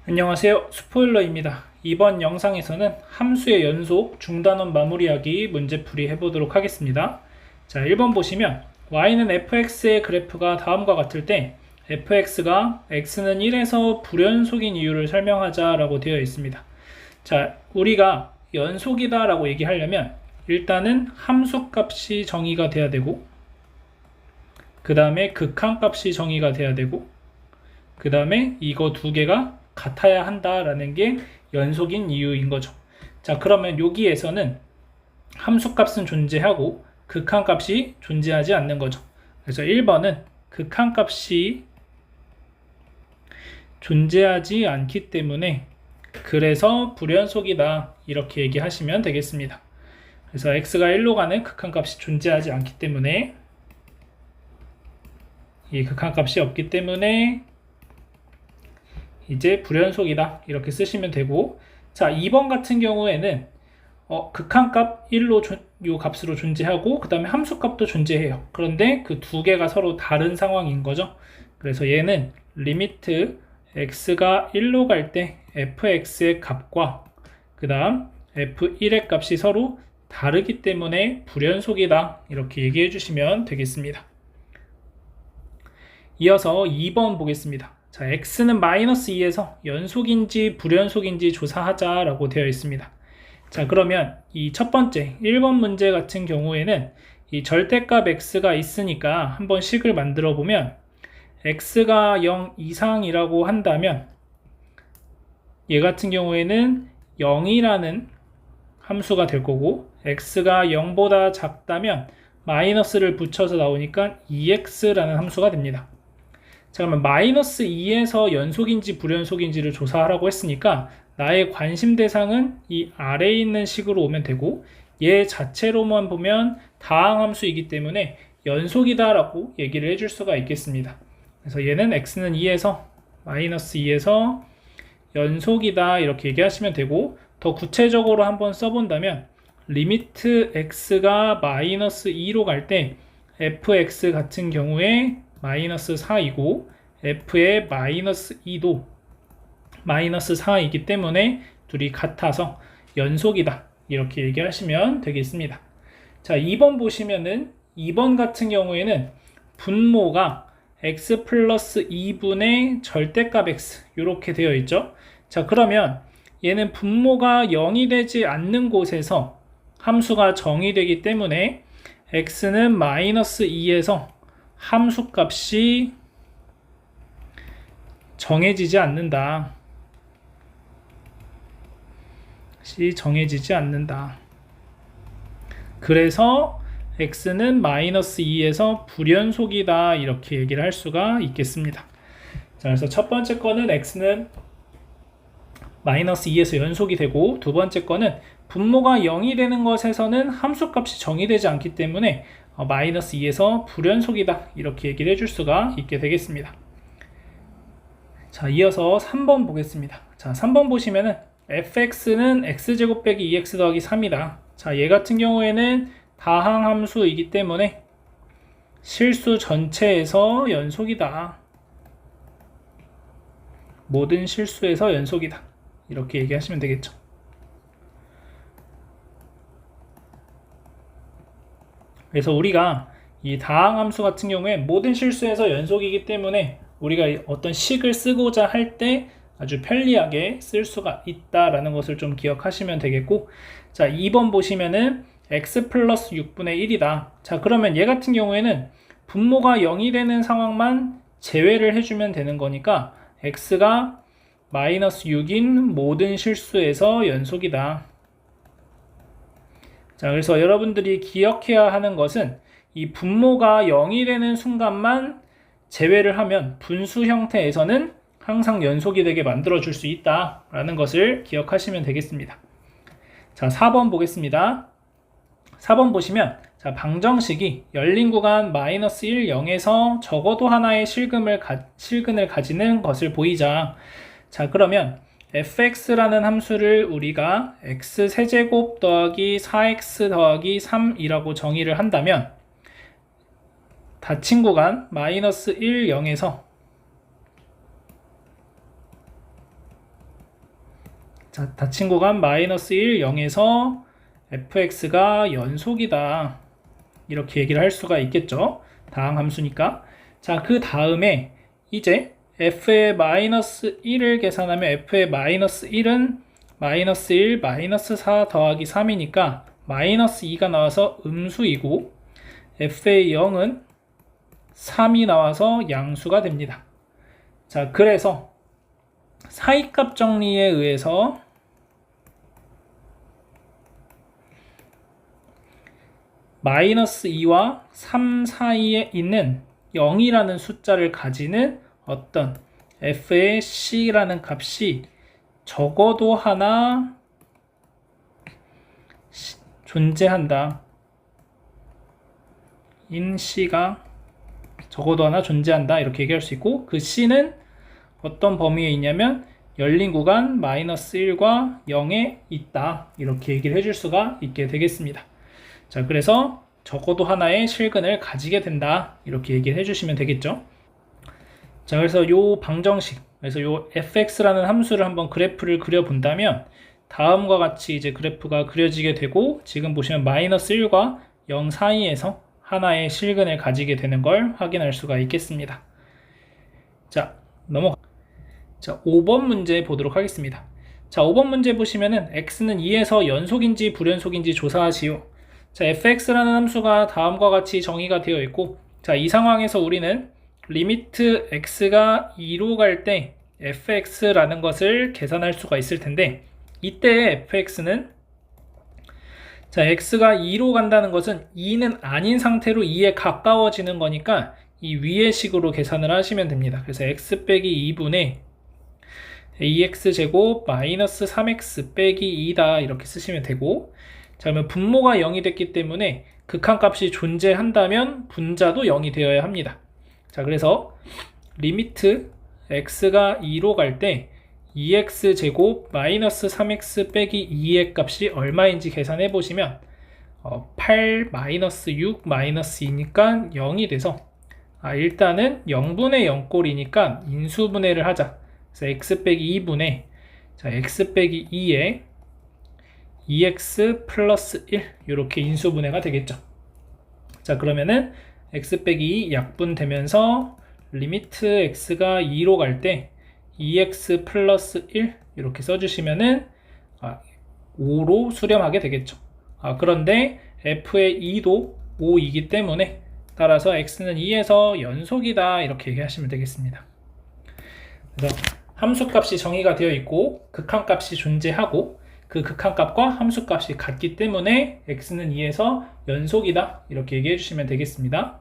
안녕하세요. 스포일러입니다. 이번 영상에서는 함수의 연속, 중단원 마무리하기 문제풀이 해보도록 하겠습니다. 자, 1번 보시면 y는 fx의 그래프가 다음과 같을 때 fx가 x는 1에서 불연속인 이유를 설명하자 라고 되어 있습니다. 자, 우리가 연속이다 라고 얘기하려면 일단은 함수값이 정의가 돼야 되고, 그 다음에 극한값이 정의가 돼야 되고, 그 다음에 이거 두 개가 같아야 한다라는 게 연속인 이유인 거죠. 자, 그러면 여기에서는 함수값은 존재하고 극한값이 존재하지 않는 거죠. 그래서 1번은 극한값이 존재하지 않기 때문에 그래서 불연속이다 이렇게 얘기하시면 되겠습니다. 그래서 x가 1로 가는 극한값이 존재하지 않기 때문에 이 극한값이 없기 때문에 이제 불연속이다 이렇게 쓰시면 되고, 자 2번 같은 경우에는 극한값 1로 요 값으로 존재하고 그 다음에 함수값도 존재해요. 그런데 그 두 개가 서로 다른 상황인 거죠. 그래서 얘는 리미트 x가 1로 갈 때 fx의 값과 그 다음 f1의 값이 서로 다르기 때문에 불연속이다 이렇게 얘기해 주시면 되겠습니다. 이어서 2번 보겠습니다. 자, x는 마이너스 2에서 연속인지 불연속인지 조사하자 라고 되어 있습니다. 자, 그러면 이 첫 번째 1번 문제 같은 경우에는 이 절대값 x가 있으니까 한번 식을 만들어 보면 x가 0 이상이라고 한다면 얘 같은 경우에는 0이라는 함수가 될 거고, x가 0보다 작다면 마이너스를 붙여서 나오니까 2x라는 함수가 됩니다. 자, 그러면 마이너스 2에서 연속인지 불연속인지를 조사하라고 했으니까 나의 관심 대상은 이 아래에 있는 식으로 오면 되고, 얘 자체로만 보면 다항함수이기 때문에 연속이다 라고 얘기를 해줄 수가 있겠습니다. 그래서 얘는 x는 2에서 마이너스 2에서 연속이다 이렇게 얘기하시면 되고, 더 구체적으로 한번 써본다면 리미트 x가 마이너스 2로 갈 때 fx 같은 경우에 마이너스 4이고 f의 마이너스 2도 마이너스 4이기 때문에 둘이 같아서 연속이다 이렇게 얘기하시면 되겠습니다. 자, 2번 보시면은 2번 같은 경우에는 분모가 x 플러스 2분의 절대값 x 이렇게 되어 있죠. 자, 그러면 얘는 분모가 0이 되지 않는 곳에서 함수가 정의되기 때문에 x는 마이너스 2에서 함수값이 정해지지 않는다. 그래서 x는 마이너스 2에서 불연속이다 이렇게 얘기를 할 수가 있겠습니다. 자, 그래서 첫 번째 거는 x는 마이너스 2에서 연속이 되고, 두 번째 거는 분모가 0이 되는 것에서는 함수값이 정의되지 않기 때문에 마이너스 2에서 불연속이다 이렇게 얘기를 해줄 수가 있게 되겠습니다. 자, 이어서 3번 보겠습니다. 자, 3번 보시면은 fx는 x제곱 빼기 2x 더하기 3이다. 자, 얘 같은 경우에는 다항함수이기 때문에 실수 전체에서 연속이다. 모든 실수에서 연속이다 이렇게 얘기하시면 되겠죠. 그래서 우리가 이 다항함수 같은 경우에 모든 실수에서 연속이기 때문에 우리가 어떤 식을 쓰고자 할 때 아주 편리하게 쓸 수가 있다라는 것을 좀 기억하시면 되겠고, 자, 2번 보시면은 x 플러스 6분의 1이다. 자, 그러면 얘 같은 경우에는 분모가 0이 되는 상황만 제외를 해주면 되는 거니까 x가 마이너스 6인 모든 실수에서 연속이다. 자, 그래서 여러분들이 기억해야 하는 것은 이 분모가 0이 되는 순간만 제외를 하면 분수 형태에서는 항상 연속이 되게 만들어 줄 수 있다 라는 것을 기억하시면 되겠습니다. 자, 4번 보겠습니다. 4번 보시면 자, 방정식이 열린 구간 마이너스 1, 0에서 적어도 하나의 실근을 가지는 것을 보이자. 자, 그러면 fx라는 함수를 우리가 x세제곱 더하기 4x 더하기 3이라고 정의를 한다면 닫힌 구간 마이너스 1, 0에서 자, 닫힌 구간 마이너스 1, 0에서 fx가 연속이다. 이렇게 얘기를 할 수가 있겠죠. 다항 함수니까. 자, 그 다음에 이제 f의 마이너스 1을 계산하면 f의 마이너스 1은 마이너스 1, 마이너스 4 더하기 3이니까 마이너스 2가 나와서 음수이고 f의 0은 3이 나와서 양수가 됩니다. 자, 그래서 사이값 정리에 의해서 마이너스 2와 3 사이에 있는 0이라는 숫자를 가지는 어떤 f의 c라는 값이 적어도 하나 존재한다. 인 c가 적어도 하나 존재한다. 이렇게 얘기할 수 있고, 그 c는 어떤 범위에 있냐면 열린 구간 마이너스 1과 0에 있다. 이렇게 얘기를 해줄 수가 있게 되겠습니다. 자, 그래서 적어도 하나의 실근을 가지게 된다. 이렇게 얘기를 해주시면 되겠죠. 자, 그래서 요 방정식, 그래서 요 fx라는 함수를 한번 그래프를 그려본다면 다음과 같이 이제 그래프가 그려지게 되고, 지금 보시면 마이너스 1과 0 사이에서 하나의 실근을 가지게 되는 걸 확인할 수가 있겠습니다. 자, 자, 5번 문제 보도록 하겠습니다. 자, 5번 문제 보시면은 x는 2에서 연속인지 불연속인지 조사하시오. 자, fx라는 함수가 다음과 같이 정의가 되어 있고, 자, 이 상황에서 우리는 리미트 x가 2로 갈 때 fx라는 것을 계산할 수가 있을 텐데, 이때 fx는 자, x가 2로 간다는 것은 2는 아닌 상태로 2에 가까워지는 거니까 이 위의 식으로 계산을 하시면 됩니다. 그래서 x 빼기 2분의 ax제곱 마이너스 3x 빼기 2다 이렇게 쓰시면 되고, 자, 그러면 분모가 0이 됐기 때문에 극한값이 존재한다면 분자도 0이 되어야 합니다. 자, 그래서 리미트 x가 2로 갈 때 2x제곱 마이너스 3x 빼기 2의 값이 얼마인지 계산해 보시면 8 마이너스 6 마이너스 2니까 0이 돼서 일단은 0분의 0꼴이니까 인수분해를 하자. 그래서 x 빼기 2분의 자, x 빼기 2에 2x 플러스 1 이렇게 인수분해가 되겠죠. 자, 그러면은 x 빼기 2 약분되면서 리미트 x가 2로 갈 때 2x 플러스 1 이렇게 써주시면은 5로 수렴하게 되겠죠. 그런데 f의 2도 5이기 때문에 따라서 x는 2에서 연속이다 이렇게 얘기하시면 되겠습니다. 그래서 함수값이 정의가 되어 있고 극한값이 존재하고 그 극한값과 함수값이 같기 때문에 x는 2에서 연속이다 이렇게 얘기해 주시면 되겠습니다.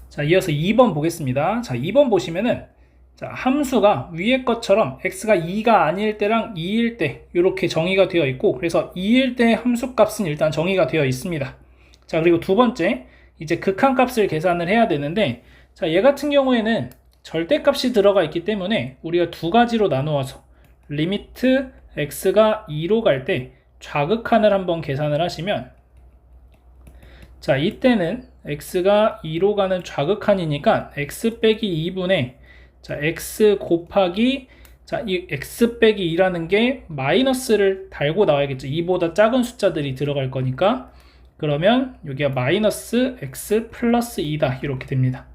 자, 이어서 2번 보겠습니다. 자, 2번 보시면은 자, 함수가 위의 것처럼 x가 2가 아닐 때랑 2일 때 이렇게 정의가 되어 있고, 그래서 2일 때 함수값은 일단 정의가 되어 있습니다. 자, 그리고 두 번째 이제 극한값을 계산을 해야 되는데, 자, 얘 같은 경우에는 절대값이 들어가 있기 때문에 우리가 두 가지로 나누어서 리미트 x가 2로 갈 때 좌극한을 한번 계산을 하시면, 자, 이때는 x가 2로 가는 좌극한이니까 x 빼기 2분의 자, x 곱하기 자, 이 x 빼기 2라는 게 마이너스를 달고 나와야겠죠. 2보다 작은 숫자들이 들어갈 거니까. 그러면 여기가 마이너스 x 플러스 2다 이렇게 됩니다.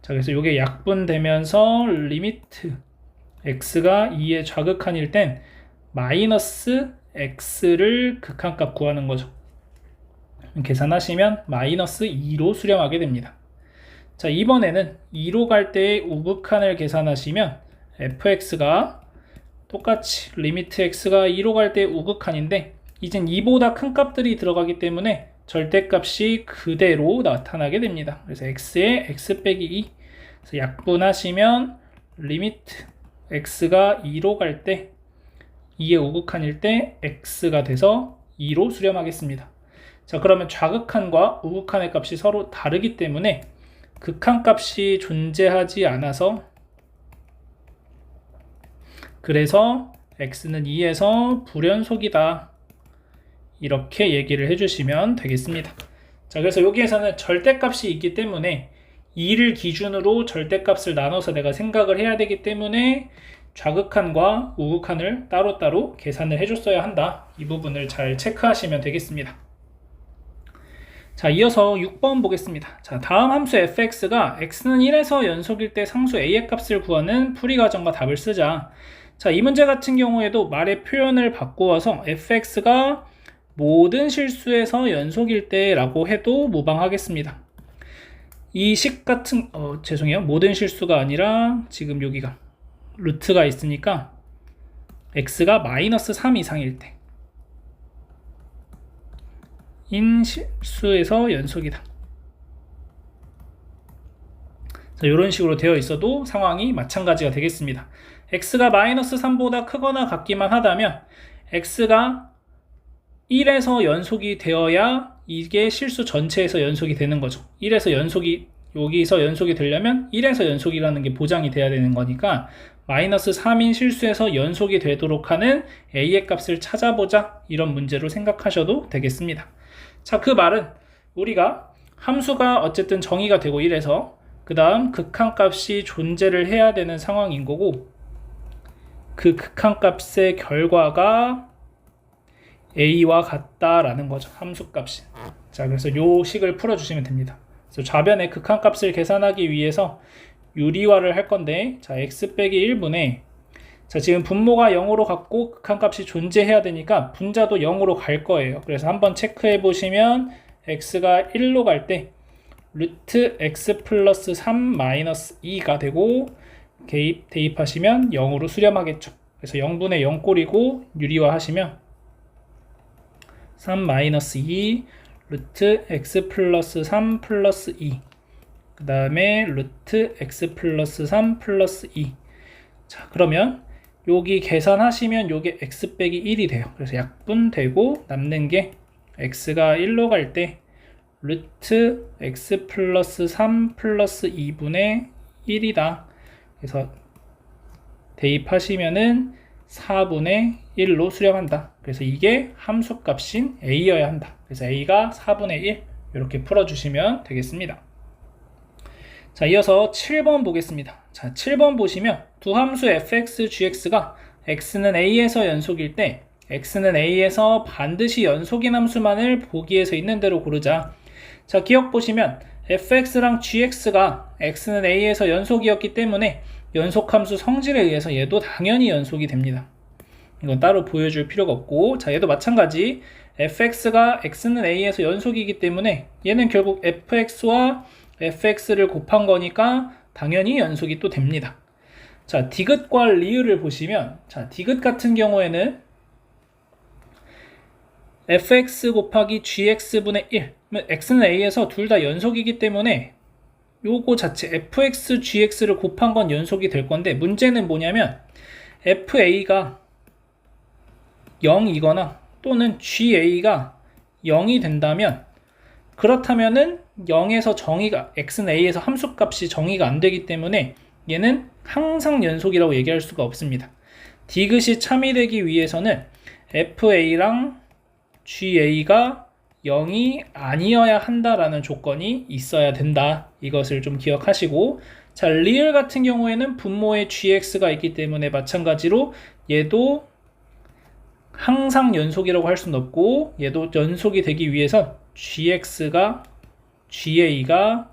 자, 그래서 이게 약분되면서 리미트 x가 2의 좌극한일 땐 마이너스 x를 극한값 구하는 거죠. 계산하시면 마이너스 2로 수렴하게 됩니다. 자, 이번에는 2로 갈 때의 우극한을 계산하시면 fx가 똑같이 리미트 x가 2로 갈 때 우극한인데 이젠 2보다 큰 값들이 들어가기 때문에 절대값이 그대로 나타나게 됩니다. 그래서 x에 x 빼기 2 그래서 약분하시면 리미트 x가 2로 갈 때 2의 우극한일 때 x가 돼서 2로 수렴하겠습니다. 자, 그러면 좌극한과 우극한의 값이 서로 다르기 때문에 극한값이 존재하지 않아서 그래서 x는 2에서 불연속이다 이렇게 얘기를 해주시면 되겠습니다. 자, 그래서 여기에서는 절대값이 있기 때문에 2를 기준으로 절대값을 나눠서 내가 생각을 해야 되기 때문에 좌극한과 우극한을 따로따로 계산을 해줬어야 한다. 이 부분을 잘 체크하시면 되겠습니다. 자, 이어서 6번 보겠습니다. 자, 다음 함수 fx가 x는 1에서 연속일 때 상수 a의 값을 구하는 풀이 과정과 답을 쓰자. 자, 이 문제 같은 경우에도 말의 표현을 바꾸어서 fx가 모든 실수에서 연속일 때 라고 해도 무방하겠습니다. 이 식 같은 죄송해요. 모든 실수가 아니라 지금 여기가 루트가 있으니까 x가 마이너스 3 이상일 때 인 실수에서 연속이다. 자, 이런 식으로 되어 있어도 상황이 마찬가지가 되겠습니다. x가 마이너스 3보다 크거나 같기만 하다면 x가 1에서 연속이 되어야 이게 실수 전체에서 연속이 되는 거죠. 1에서 연속이 여기서 연속이 되려면 1에서 연속이라는 게 보장이 돼야 되는 거니까 마이너스 3인 실수에서 연속이 되도록 하는 a의 값을 찾아보자, 이런 문제로 생각하셔도 되겠습니다. 자, 그 말은 우리가 함수가 어쨌든 정의가 되고 1에서 그 다음 극한값이 존재를 해야 되는 상황인 거고, 그 극한값의 결과가 a와 같다라는 거죠. 함수값이. 자, 그래서 요 식을 풀어주시면 됩니다. 그래서 좌변의 극한값을 계산하기 위해서 유리화를 할 건데, 자, x 빼기 1분의, 자, 지금 분모가 0으로 갔고 극한값이 존재해야 되니까 분자도 0으로 갈 거예요. 그래서 한번 체크해 보시면 x가 1로 갈 때 루트 x 플러스 3 마이너스 2가 되고, 대입하시면 0으로 수렴하겠죠. 그래서 0분의 0꼴이고 유리화 하시면 3 마이너스 2 루트 x 플러스 3 플러스 2, 그 다음에 루트 x 플러스 3 플러스 2. 자, 그러면 여기 계산하시면 요게 x 빼기 1이 돼요. 그래서 약분되고 남는 게 x가 1로 갈 때 루트 x 플러스 3 플러스 2분의 1이다. 그래서 대입하시면은 4분의 1로 수렴한다. 그래서 이게 함수값인 a여야 한다. 그래서 a가 4분의 1, 이렇게 풀어주시면 되겠습니다. 자, 이어서 7번 보겠습니다. 자, 7번 보시면 두 함수 fx, gx가 x는 a에서 연속일 때 x는 a에서 반드시 연속인 함수만을 보기에서 있는 대로 고르자. 자, 기억 보시면 fx랑 gx가 x는 a에서 연속이었기 때문에 연속함수 성질에 의해서 얘도 당연히 연속이 됩니다. 이건 따로 보여줄 필요가 없고, 자, 얘도 마찬가지 fx가 x는 a에서 연속이기 때문에 얘는 결국 fx와 fx를 곱한 거니까 당연히 연속이 또 됩니다. 자, 디귿과 리을을 보시면, 자, 디귿 같은 경우에는 fx 곱하기 gx분의 1, x는 a에서 둘 다 연속이기 때문에 요거 자체 fx, gx를 곱한 건 연속이 될 건데, 문제는 뭐냐면 fa가 0이거나 또는 ga가 0이 된다면, 그렇다면은 0에서 정의가, x는 a에서 함수값이 정의가 안 되기 때문에 얘는 항상 연속이라고 얘기할 수가 없습니다. 디귿이 참이되기 위해서는 fa랑 ga가 0이 아니어야 한다라는 조건이 있어야 된다. 이것을 좀 기억하시고, 자, 리을 같은 경우에는 분모에 gx가 있기 때문에 마찬가지로 얘도 항상 연속이라고 할 수는 없고, 얘도 연속이 되기 위해서 gx가 ga가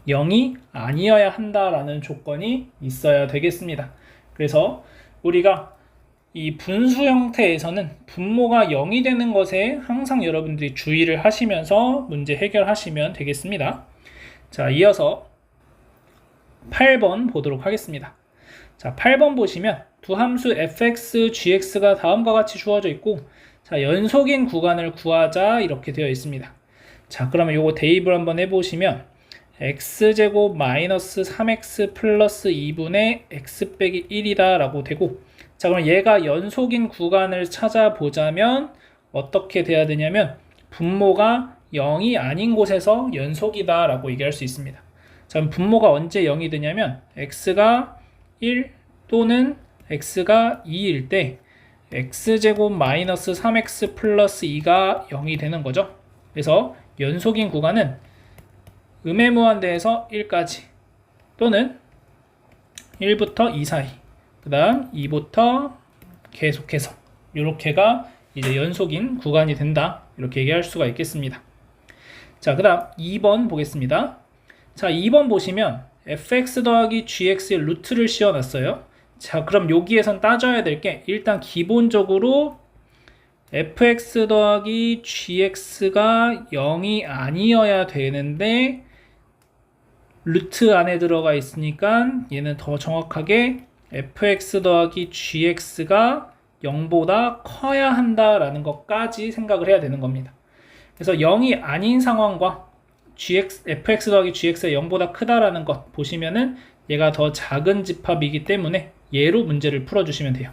0이 아니어야 한다라는 조건이 있어야 되겠습니다. 그래서 우리가 이 분수 형태에서는 분모가 0이 되는 것에 항상 여러분들이 주의를 하시면서 문제 해결하시면 되겠습니다. 자, 이어서 8번 보도록 하겠습니다. 자, 8번 보시면 두 함수 fx, gx가 다음과 같이 주어져 있고, 자, 연속인 구간을 구하자, 이렇게 되어 있습니다. 자, 그러면 요거 대입을 한번 해보시면 x제곱 마이너스 3x 플러스 2분의 x 빼기 1이다 라고 되고, 자, 그럼 얘가 연속인 구간을 찾아보자면 어떻게 돼야 되냐면 분모가 0이 아닌 곳에서 연속이다 라고 얘기할 수 있습니다. 자, 그럼 분모가 언제 0이 되냐면 x가 1 또는 x가 2일 때 x제곱 마이너스 3x 플러스 2가 0이 되는 거죠. 그래서 연속인 구간은 음의 무한대에서 1까지 또는 1부터 2 사이, 그 다음 2부터 계속해서 이렇게가 이제 연속인 구간이 된다, 이렇게 얘기할 수가 있겠습니다. 자, 그 다음 2번 보겠습니다. 자, 2번 보시면 fx 더하기 gx의 루트를 씌워놨어요. 자, 그럼 여기에선 따져야 될 게, 일단 기본적으로 fx 더하기 gx가 0이 아니어야 되는데 루트 안에 들어가 있으니까 얘는 더 정확하게 fx 더하기 gx가 0보다 커야 한다라는 것까지 생각을 해야 되는 겁니다. 그래서 0이 아닌 상황과 fx 더하기 gx가 0보다 크다라는 것 보시면은 얘가 더 작은 집합이기 때문에 얘로 문제를 풀어주시면 돼요.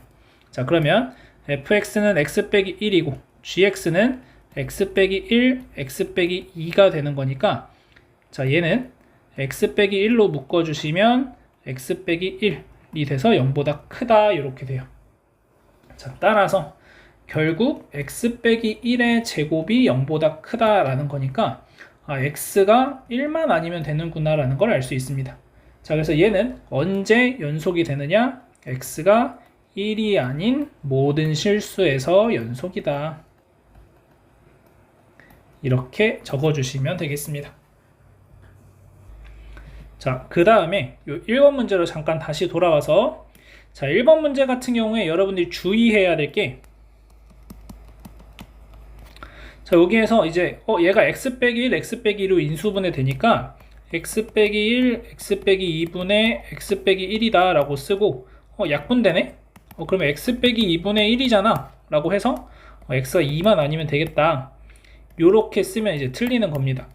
자, 그러면 fx는 x 빼기 1이고 gx는 x 빼기 1, x 빼기 2가 되는 거니까, 자, 얘는 x 빼기 1로 묶어주시면 x 빼기 1이 돼서 0보다 크다, 이렇게 돼요. 자, 따라서 결국 x 빼기 1의 제곱이 0보다 크다라는 거니까 x가 1만 아니면 되는구나 라는 걸 알 수 있습니다. 자, 그래서 얘는 언제 연속이 되느냐? x가 1이 아닌 모든 실수에서 연속이다, 이렇게 적어주시면 되겠습니다. 자, 그 다음에 1번 문제로 잠깐 다시 돌아와서, 자, 1번 문제 같은 경우에 여러분들이 주의해야 될 게, 자, 여기에서 이제 얘가 x 빼기 1, x 빼기 2로 인수분해 되니까 x 빼기 1, x 빼기 2분의 x 빼기 1이다 라고 쓰고, 약분되네? 그러면 x 빼기 2분의 1이잖아 라고 해서 x가 2만 아니면 되겠다, 요렇게 쓰면 이제 틀리는 겁니다.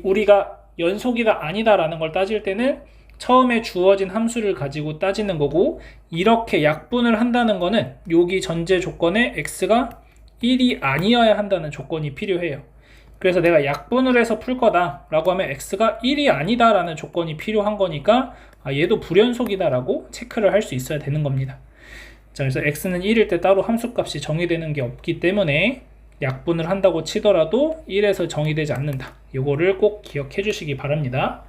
우리가 연속이다 아니다 라는 걸 따질 때는 처음에 주어진 함수를 가지고 따지는 거고, 이렇게 약분을 한다는 거는 여기 전제 조건에 x가 1이 아니어야 한다는 조건이 필요해요. 그래서 내가 약분을 해서 풀 거다 라고 하면 x가 1이 아니다 라는 조건이 필요한 거니까 얘도 불연속이다 라고 체크를 할 수 있어야 되는 겁니다. 자, 그래서 x는 1일 때 따로 함수값이 정의되는 게 없기 때문에 약분을 한다고 치더라도 1에서 정의되지 않는다, 이거를 꼭 기억해 주시기 바랍니다.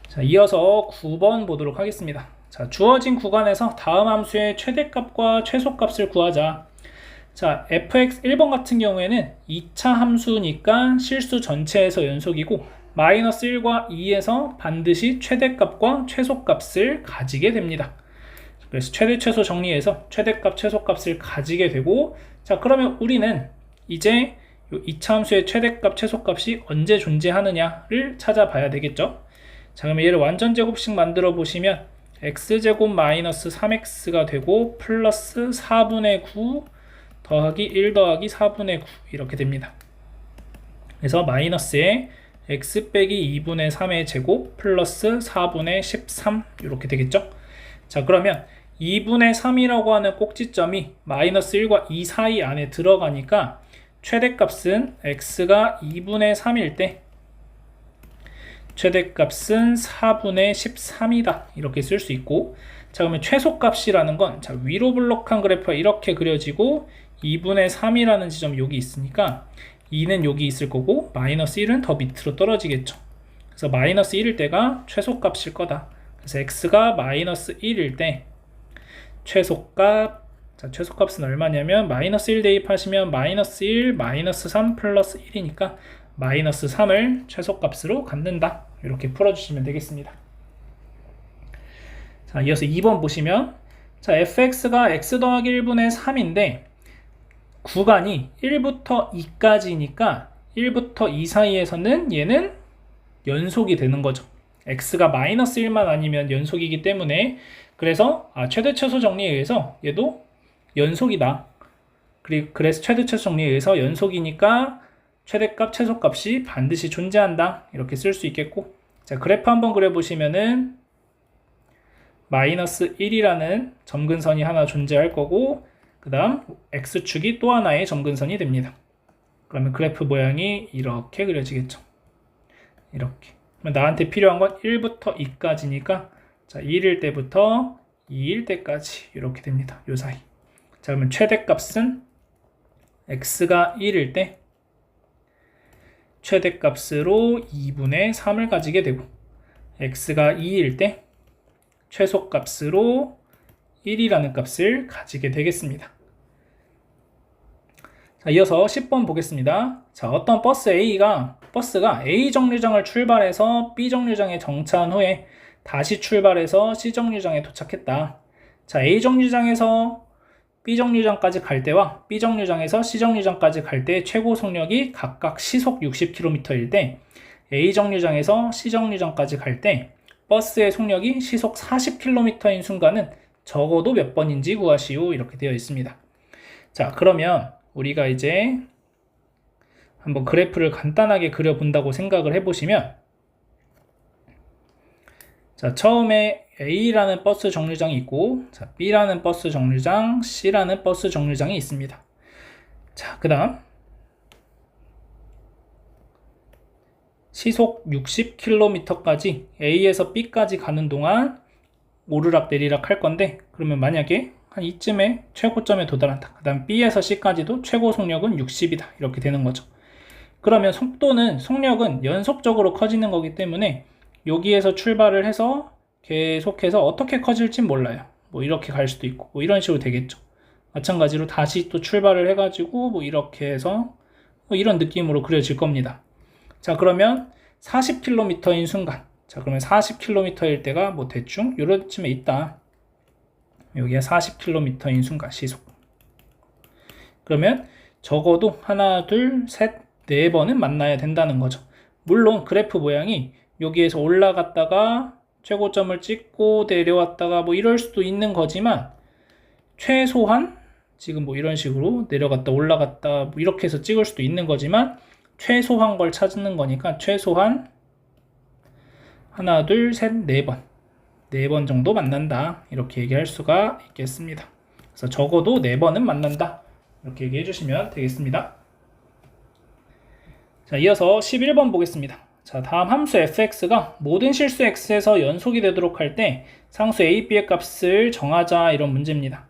자, 이어서 9번 보도록 하겠습니다. 자, 주어진 구간에서 다음 함수의 최대값과 최소값을 구하자. 자, fx 1번 같은 경우에는 2차 함수니까 실수 전체에서 연속이고 마이너스 1과 2에서 반드시 최대값과 최소값을 가지게 됩니다. 그래서 최대 최소 정리해서 최대값 최소값을 가지게 되고, 자, 그러면 우리는 이제 2차 함수의 최대값 최소값이 언제 존재하느냐를 찾아봐야 되겠죠. 자, 그러면 얘를 완전제곱식 만들어 보시면 x제곱 마이너스 3x가 되고 플러스 4분의 9 더하기 1 더하기 4분의 9 이렇게 됩니다. 그래서 마이너스에 x 빼기 2분의 3의 제곱 플러스 4분의 13 이렇게 되겠죠. 자, 그러면 2분의 3이라고 하는 꼭지점이 마이너스 1과 2 사이 안에 들어가니까 최대값은 x가 2분의 3일 때 최대값은 4분의 13이다 이렇게 쓸 수 있고, 자, 그러면 최소값이라는 건, 자, 위로 블록한 그래프가 이렇게 그려지고 2분의 3이라는 지점이 여기 있으니까 2는 여기 있을 거고 마이너스 1은 더 밑으로 떨어지겠죠. 그래서 마이너스 1일 때가 최소값일 거다. 그래서 x가 마이너스 1일 때 최소값, 자, 최소값은 얼마냐면 마이너스 1 대입하시면 마이너스 1, 마이너스 3 플러스 1이니까 마이너스 3을 최소값으로 갖는다, 이렇게 풀어주시면 되겠습니다. 자, 이어서 2번 보시면, 자, fx가 x 더하기 1분의 3인데 구간이 1부터 2까지니까 1부터 2 사이에서는 얘는 연속이 되는 거죠. x가 마이너스 1만 아니면 연속이기 때문에, 그래서 최대 최소 정리에 의해서 얘도 연속이다. 그래서 최대 최소 정리에 의해서 연속이니까 최대값 최소값이 반드시 존재한다, 이렇게 쓸 수 있겠고, 자, 그래프 한번 그려보시면은 마이너스 1이라는 점근선이 하나 존재할 거고, 그 다음 x축이 또 하나의 점근선이 됩니다. 그러면 그래프 모양이 이렇게 그려지겠죠. 이렇게. 그러면 나한테 필요한 건 1부터 2까지니까, 자, 1일 때부터 2일 때까지 이렇게 됩니다. 요 사이. 자, 그러면 최대값은 x가 1일 때 최대값으로 2분의 3을 가지게 되고, x가 2일 때 최소값으로 1이라는 값을 가지게 되겠습니다. 자, 이어서 10번 보겠습니다. 자, 어떤 버스가 A 정류장을 출발해서 B 정류장에 정차한 후에 다시 출발해서 C 정류장에 도착했다. 자, A 정류장에서 B 정류장까지 갈 때와 B 정류장에서 C 정류장까지 갈 때 최고 속력이 각각 시속 60km일 때 A 정류장에서 C 정류장까지 갈 때 버스의 속력이 시속 40km인 순간은 적어도 몇 번인지 구하시오. 이렇게 되어 있습니다. 자, 그러면 우리가 이제 한번 그래프를 간단하게 그려본다고 생각을 해보시면, 자, 처음에 A라는 버스 정류장이 있고, 자, B라는 버스 정류장, C라는 버스 정류장이 있습니다. 자, 그 다음 시속 60km까지 A에서 B까지 가는 동안 오르락 내리락 할 건데, 그러면 만약에 한 이쯤에 최고점에 도달한다. 그 다음 B에서 C까지도 최고 속력은 60이다. 이렇게 되는 거죠. 그러면 속력은 연속적으로 커지는 거기 때문에 여기에서 출발을 해서 계속해서 어떻게 커질지 몰라요. 뭐 이렇게 갈 수도 있고 뭐 이런 식으로 되겠죠. 마찬가지로 다시 또 출발을 해가지고 뭐 이렇게 해서 뭐 이런 느낌으로 그려질 겁니다. 자, 그러면 40km인 순간, 자, 그러면 40km일 때가 뭐 대충 요런쯤에 있다. 여기가 40km인 순간 시속. 그러면 적어도 하나, 둘, 셋, 네 번은 만나야 된다는 거죠. 물론 그래프 모양이 여기에서 올라갔다가 최고점을 찍고 내려왔다가 뭐 이럴 수도 있는 거지만, 최소한 지금 뭐 이런 식으로 내려갔다 올라갔다 뭐 이렇게 해서 찍을 수도 있는 거지만, 최소한 걸 찾는 거니까 최소한 하나, 둘, 셋, 네 번 정도 만난다. 이렇게 얘기할 수가 있겠습니다. 그래서 적어도 4번은 만난다. 이렇게 얘기해 주시면 되겠습니다. 자, 이어서 11번 보겠습니다. 자, 다음 함수 fx가 모든 실수 x에서 연속이 되도록 할 때 상수 a, b의 값을 정하자. 이런 문제입니다.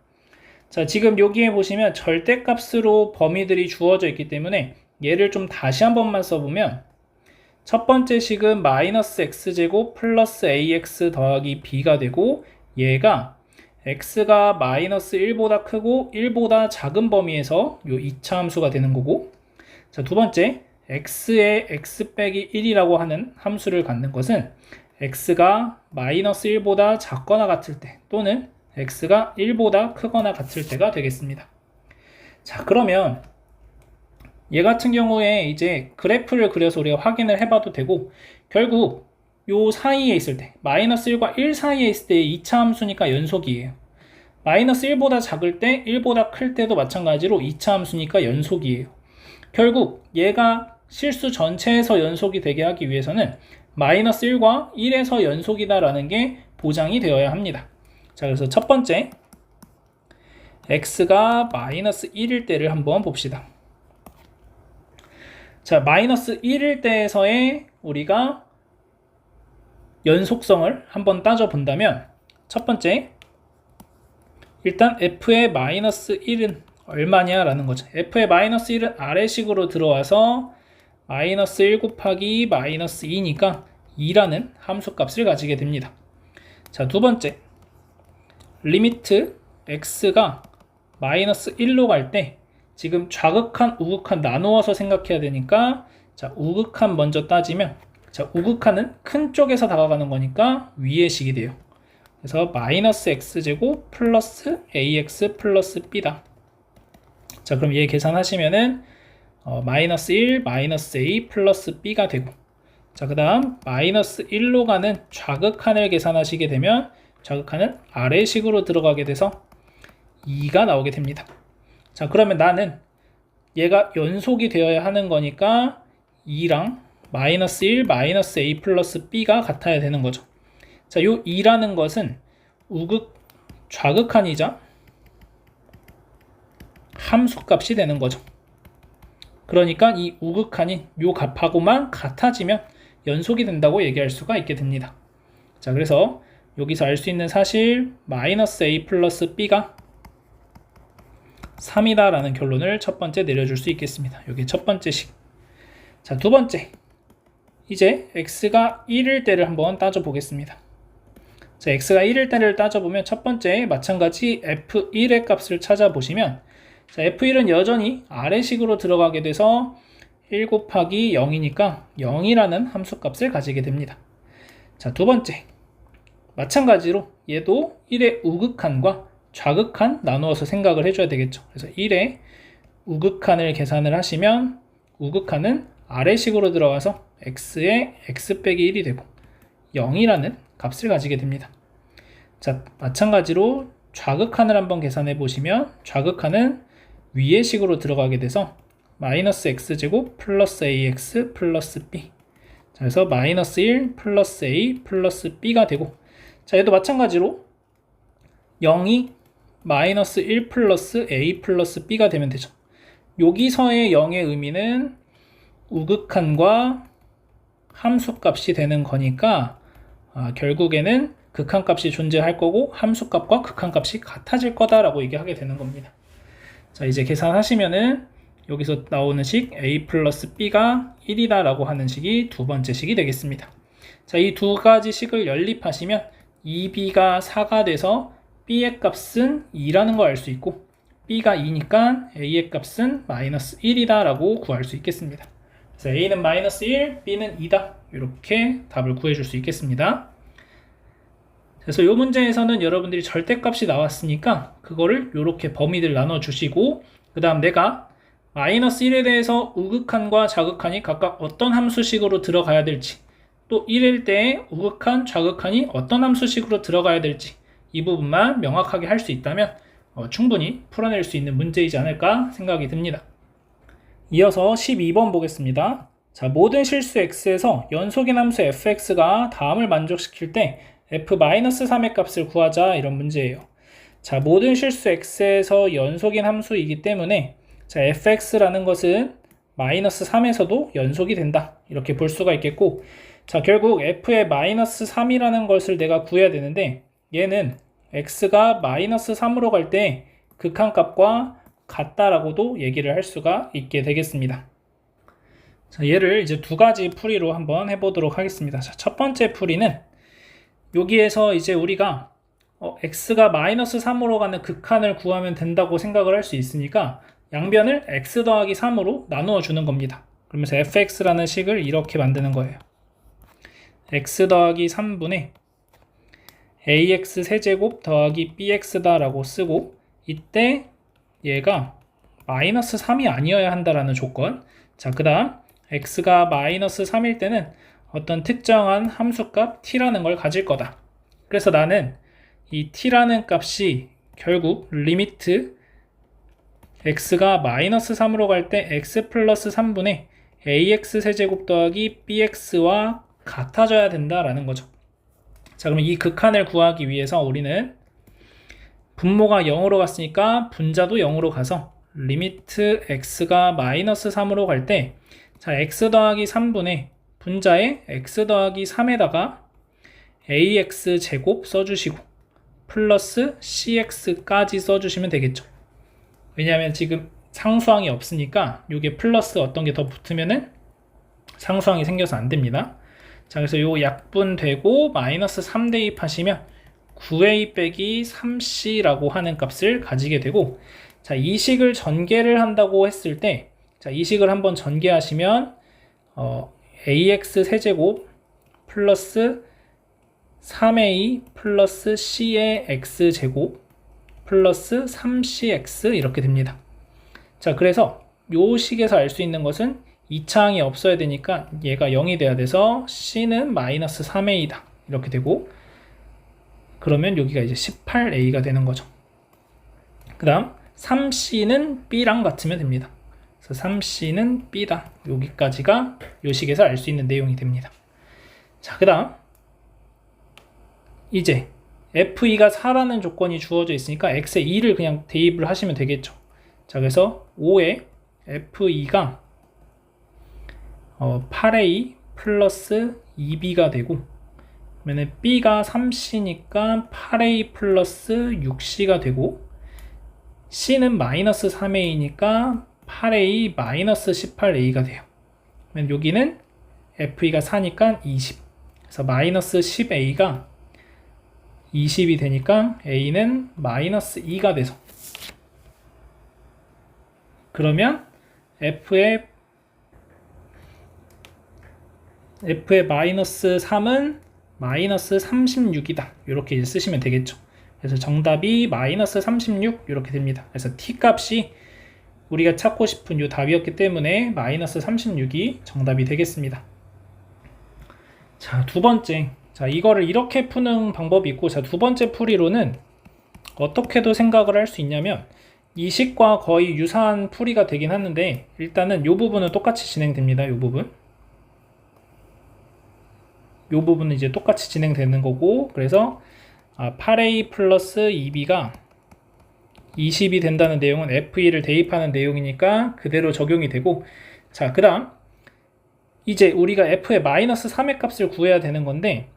자, 지금 여기에 보시면 절대값으로 범위들이 주어져 있기 때문에 얘를 좀 다시 한 번만 써보면, 첫 번째 식은 마이너스 x제곱 플러스 ax 더하기 b가 되고, 얘가 x가 마이너스 1보다 크고 1보다 작은 범위에서 요 2차 함수가 되는 거고, 자, 두 번째 x에 x 빼기 1이라고 하는 함수를 갖는 것은 x가 마이너스 1보다 작거나 같을 때 또는 x가 1보다 크거나 같을 때가 되겠습니다. 자, 그러면 얘 같은 경우에 이제 그래프를 그려서 우리가 확인을 해봐도 되고, 결국 요 사이에 있을 때 마이너스 1과 1 사이에 있을 때 2차 함수니까 연속이에요. 마이너스 1보다 작을 때 1보다 클 때도 마찬가지로 2차 함수니까 연속이에요. 결국 얘가 실수 전체에서 연속이 되게 하기 위해서는 마이너스 1과 1에서 연속이다 라는 게 보장이 되어야 합니다. 자, 그래서 첫 번째 x가 마이너스 1일 때를 한번 봅시다. 자, 마이너스 1일 때에서의 우리가 연속성을 한번 따져본다면, 첫 번째 일단 f의 마이너스 1은 얼마냐 라는 거죠. f의 마이너스 1은 아래식으로 들어와서 마이너스 1 곱하기 마이너스 2니까 2라는 함수값을 가지게 됩니다. 자, 두 번째 리미트 x가 마이너스 1로 갈 때 지금 좌극한 우극한 나누어서 생각해야 되니까, 자, 우극한 먼저 따지면, 자, 우극한은 큰 쪽에서 다가가는 거니까 위의 식이 돼요. 그래서 마이너스 x제곱 플러스 ax 플러스 b다. 자, 그럼 얘 계산하시면은 마이너스 1 마이너스 a 플러스 b가 되고, 자, 그 다음 마이너스 1로 가는 좌극한을 계산하시게 되면 좌극한은 아래식으로 들어가게 돼서 2가 나오게 됩니다. 자, 그러면 나는 얘가 연속이 되어야 하는 거니까 2랑 마이너스 1 마이너스 a 플러스 b가 같아야 되는 거죠. 자, 요 2라는 것은 좌극한이자 함수값이 되는 거죠. 그러니까 이 우극한인 요 값하고만 같아지면 연속이 된다고 얘기할 수가 있게 됩니다. 자, 그래서 여기서 알 수 있는 사실 마이너스 a 플러스 b가 3이다 라는 결론을 첫 번째 내려줄 수 있겠습니다. 여기 첫 번째 식. 자, 두 번째 이제 x가 1일 때를 한번 따져 보겠습니다. 자, x가 1일 때를 따져보면 첫 번째 마찬가지 f1의 값을 찾아보시면 자, f1은 여전히 아래식으로 들어가게 돼서 1 곱하기 0이니까 0이라는 함수값을 가지게 됩니다. 자, 두 번째 마찬가지로 얘도 1의 우극한과 좌극한 나누어서 생각을 해줘야 되겠죠. 그래서 1의 우극한을 계산을 하시면 우극한은 아래식으로 들어가서 x의 x 빼기 1이 되고 0이라는 값을 가지게 됩니다. 자, 마찬가지로 좌극한을 한번 계산해 보시면 좌극한은 위의 식으로 들어가게 돼서 마이너스 x제곱 플러스 ax 플러스 b. 자, 그래서 마이너스 1 플러스 a 플러스 b가 되고 자, 얘도 마찬가지로 0이 마이너스 1 플러스 a 플러스 b가 되면 되죠. 여기서의 0의 의미는 우극한과 함수값이 되는 거니까 결국에는 극한값이 존재할 거고 함수값과 극한값이 같아질 거다라고 얘기하게 되는 겁니다. 자, 이제 계산하시면은 여기서 나오는 식 a 플러스 b가 1이다 라고 하는 식이 두 번째 식이 되겠습니다. 자, 이 두 가지 식을 연립하시면 2b가 4가 돼서 b의 값은 2라는 걸 알 수 있고 b가 2니까 a의 값은 마이너스 1이다 라고 구할 수 있겠습니다. 그래서 a는 마이너스 1, b는 2다 이렇게 답을 구해줄 수 있겠습니다. 그래서 이 문제에서는 여러분들이 절대값이 나왔으니까 그거를 이렇게 범위들 나눠주시고 그 다음 내가 마이너스 1에 대해서 우극한과 좌극한이 각각 어떤 함수식으로 들어가야 될지 또 1일 때 우극한, 좌극한이 어떤 함수식으로 들어가야 될지 이 부분만 명확하게 할 수 있다면 충분히 풀어낼 수 있는 문제이지 않을까 생각이 듭니다. 이어서 12번 보겠습니다. 자, 모든 실수 x에서 연속인 함수 fx가 다음을 만족시킬 때 f-3의 값을 구하자 이런 문제예요. 자, 모든 실수 x에서 연속인 함수이기 때문에 자, fx라는 것은 마이너스 3에서도 연속이 된다 이렇게 볼 수가 있겠고 자, 결국 f의 마이너스 3이라는 것을 내가 구해야 되는데 얘는 x가 마이너스 3으로 갈 때 극한값과 같다라고도 얘기를 할 수가 있게 되겠습니다. 자, 얘를 이제 두 가지 풀이로 한번 해보도록 하겠습니다. 자, 첫 번째 풀이는 여기에서 이제 우리가 x가 마이너스 3으로 가는 극한을 구하면 된다고 생각을 할 수 있으니까 양변을 x 더하기 3으로 나누어 주는 겁니다. 그러면서 fx라는 식을 이렇게 만드는 거예요. x 더하기 3분의 ax 세제곱 더하기 bx다 라고 쓰고 이때 얘가 마이너스 3이 아니어야 한다라는 조건. 자, 그 다음 x가 마이너스 3일 때는 어떤 특정한 함수값 t라는 걸 가질 거다. 그래서 나는 이 t라는 값이 결국 리미트 x가 마이너스 3으로 갈 때 x 플러스 3분의 ax 세제곱 더하기 bx와 같아져야 된다라는 거죠. 자, 그러면 이 극한을 구하기 위해서 우리는 분모가 0으로 갔으니까 분자도 0으로 가서 리미트 x가 마이너스 3으로 갈 때 자, x 더하기 3분의 분자에 x 더하기 3에다가 ax 제곱 써주시고 플러스 cx까지 써주시면 되겠죠. 왜냐하면 지금 상수항이 없으니까 이게 플러스 어떤 게 더 붙으면은 상수항이 생겨서 안 됩니다. 자, 그래서 요 약분되고 마이너스 3 대입하시면 9a 빼기 3c라고 하는 값을 가지게 되고 자, 이 식을 전개를 한다고 했을 때 자, 이 식을 한번 전개하시면 ax 세제곱 플러스 3a 플러스 c의 x제곱 플러스 3cx 이렇게 됩니다. 자, 그래서 요 식에서 알 수 있는 것은 2차항이 없어야 되니까 얘가 0이 돼야 돼서 c는 마이너스 3a다 이렇게 되고 그러면 여기가 이제 18a가 되는 거죠. 그 다음 3c는 b랑 같으면 됩니다. 그래서 3c는 b다. 여기까지가 요 식에서 알 수 있는 내용이 됩니다. 자, 그 다음 이제 f2가 4라는 조건이 주어져 있으니까 x에 2를 그냥 대입을 하시면 되겠죠. 자, 그래서 5에 f2가 8a 플러스 2b가 되고 그러면 b가 3c니까 8a 플러스 6c가 되고 c는 마이너스 3a니까 8a 마이너스 18a가 돼요. 그러면 여기는 f2가 4니까 20 그래서 마이너스 10a가 20이 되니까 a는 마이너스 2가 돼서, 그러면 f의 마이너스 3은 마이너스 36이다. 이렇게 이제 쓰시면 되겠죠. 그래서 정답이 마이너스 36 이렇게 됩니다. 그래서 t 값이 우리가 찾고 싶은 이 답이었기 때문에 마이너스 36이 정답이 되겠습니다. 자, 두 번째. 자, 이거를 이렇게 푸는 방법이 있고, 자, 두 번째 풀이로는 어떻게도 생각을 할 수 있냐면, 이 식과 거의 유사한 풀이가 되긴 하는데, 일단은 이 부분은 똑같이 진행됩니다. 이 부분은 이제 똑같이 진행되는 거고, 그래서 8a 플러스 2b가 20이 된다는 내용은 f2를 대입하는 내용이니까 그대로 적용이 되고, 자, 그 다음 이제 우리가 f의 마이너스 3의 값을 구해야 되는 건데,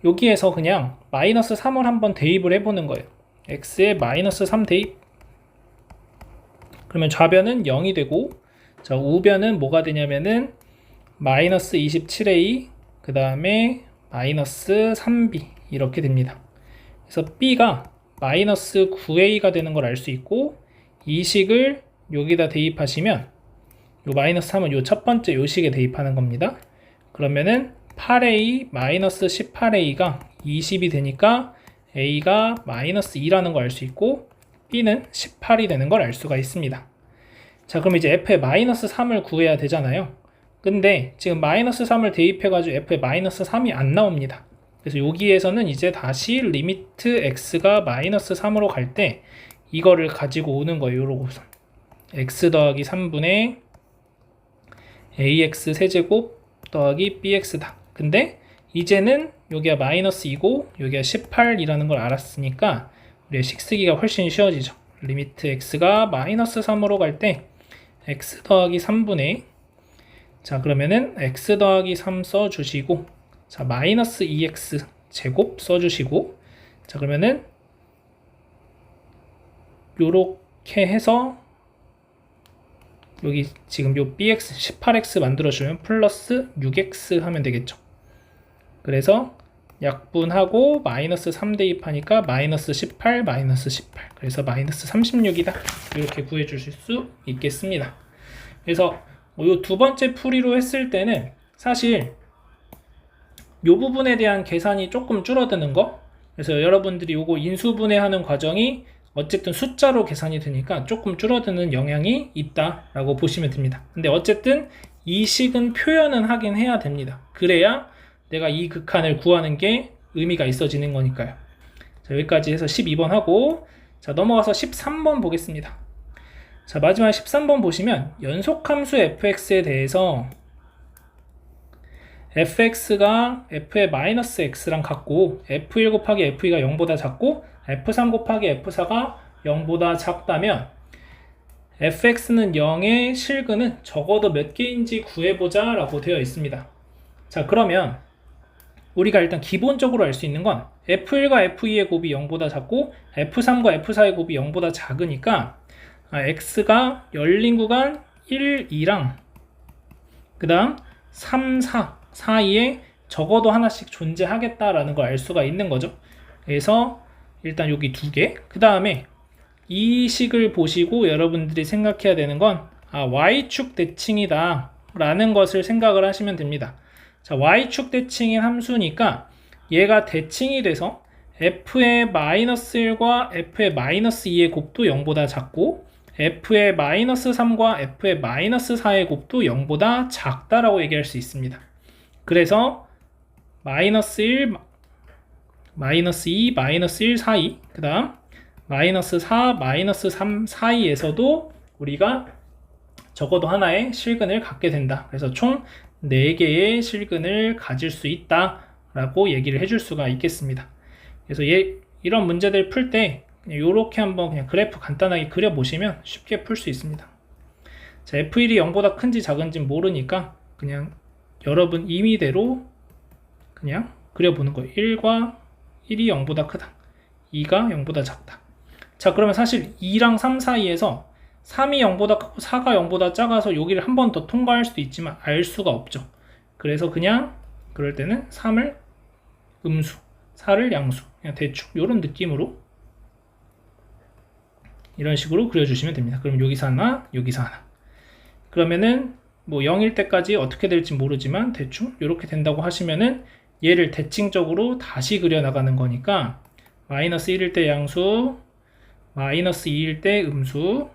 여기에서 그냥 마이너스 3을 한번 대입을 해보는 거예요. x에 마이너스 3 대입, 그러면 좌변은 0이 되고, 자, 우변은 뭐가 되냐면은 마이너스 27a 그 다음에 마이너스 3b 이렇게 됩니다. 그래서 b가 마이너스 9a가 되는 걸 알 수 있고, 이 식을 여기다 대입하시면 요 마이너스 3은 요 첫 번째 요 식에 대입하는 겁니다. 그러면은 8a 마이너스 18a가 20이 되니까 a가 마이너스 2라는 걸 알 수 있고, b는 18이 되는 걸 알 수가 있습니다. 자, 그럼 이제 f의 마이너스 3을 구해야 되잖아요. 근데 지금 마이너스 3을 대입해가지고 f의 마이너스 3이 안 나옵니다. 그래서 여기에서는 이제 다시 리미트 x가 마이너스 3으로 갈 때 이거를 가지고 오는 거예요. 요러고서 x 더하기 3분의 ax 세제곱 더하기 bx다. 근데 이제는 여기가 마이너스 2고 여기가 18이라는 걸 알았으니까 우리가 식 쓰기가 훨씬 쉬워지죠. 리미트 x가 마이너스 3으로 갈 때 x 더하기 3분의, 자, 그러면은 x 더하기 3 써주시고, 자, 마이너스 2x 제곱 써주시고, 자, 그러면은 요렇게 해서 여기 지금 요 bx 18x 만들어주면 플러스 6x 하면 되겠죠. 그래서 약분하고 마이너스 3 대입하니까 마이너스 18 마이너스 18, 그래서 마이너스 36이다. 이렇게 구해주실 수 있겠습니다. 그래서 이 두 번째 풀이로 했을 때는 사실 이 부분에 대한 계산이 조금 줄어드는 거, 그래서 여러분들이 요거 인수분해하는 과정이 어쨌든 숫자로 계산이 되니까 조금 줄어드는 영향이 있다라고 보시면 됩니다. 근데 어쨌든 이 식은 표현은 하긴 해야 됩니다. 그래야 내가 이 극한을 구하는 게 의미가 있어지는 거니까요. 자, 여기까지 해서 12번 하고, 자, 넘어가서 13번 보겠습니다. 자, 마지막 13번 보시면 연속함수 fx에 대해서 fx가 f의 마이너스 x랑 같고 f1 곱하기 f2가 0보다 작고 f3 곱하기 f4가 0보다 작다면 fx는 0의 실근은 적어도 몇 개인지 구해보자 라고 되어 있습니다. 자, 그러면 우리가 일단 기본적으로 알 수 있는 건 f1과 f2의 곱이 0보다 작고 f3과 f4의 곱이 0보다 작으니까 x가 열린 구간 1, 2랑 그 다음 3, 4 사이에 적어도 하나씩 존재하겠다라는 걸 알 수가 있는 거죠. 그래서 일단 여기 두 개, 그 다음에 이 식을 보시고 여러분들이 생각해야 되는 건 y축 대칭이다 라는 것을 생각을 하시면 됩니다. 자, y축 대칭인 함수니까 얘가 대칭이 돼서 f의 마이너스 1과 f의 마이너스 2의 곱도 0보다 작고 f의 마이너스 3과 f의 마이너스 4의 곱도 0보다 작다라고 얘기할 수 있습니다. 그래서 마이너스 1, 마이너스 2, 마이너스 1 사이, 그 다음 마이너스 4, 마이너스 3 사이에서도 우리가 적어도 하나의 실근을 갖게 된다. 그래서 총 4개의 실근을 가질 수 있다 라고 얘기를 해줄 수가 있겠습니다. 그래서 이런 문제들 풀 때 이렇게 한번 그냥 그래프 간단하게 그려보시면 쉽게 풀 수 있습니다. 자, F1이 0보다 큰지 작은지 모르니까 그냥 여러분 임의대로 그냥 그려보는 거예요. 1과 1이 0보다 크다, 2가 0보다 작다. 자, 그러면 사실 2랑 3 사이에서 3이 0보다 크고 4가 0보다 작아서 여기를 한 번 더 통과할 수도 있지만 알 수가 없죠. 그래서 그냥 그럴 때는 3을 음수, 4를 양수. 그냥 대충 이런 느낌으로 이런 식으로 그려주시면 됩니다. 그럼 여기서 하나, 여기서 하나. 그러면은 뭐 0일 때까지 어떻게 될지 모르지만 대충 이렇게 된다고 하시면은 얘를 대칭적으로 다시 그려 나가는 거니까 마이너스 1일 때 양수, 마이너스 2일 때 음수,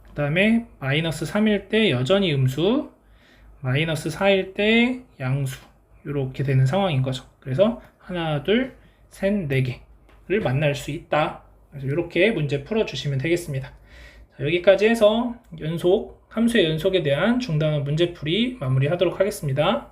그 다음에 마이너스 3일 때 여전히 음수, 마이너스 4일 때 양수, 이렇게 되는 상황인 거죠. 그래서 하나, 둘, 셋, 네 개를 만날 수 있다. 그래서 이렇게 문제 풀어주시면 되겠습니다. 자, 여기까지 해서 함수의 연속에 대한 중단원 문제풀이 마무리하도록 하겠습니다.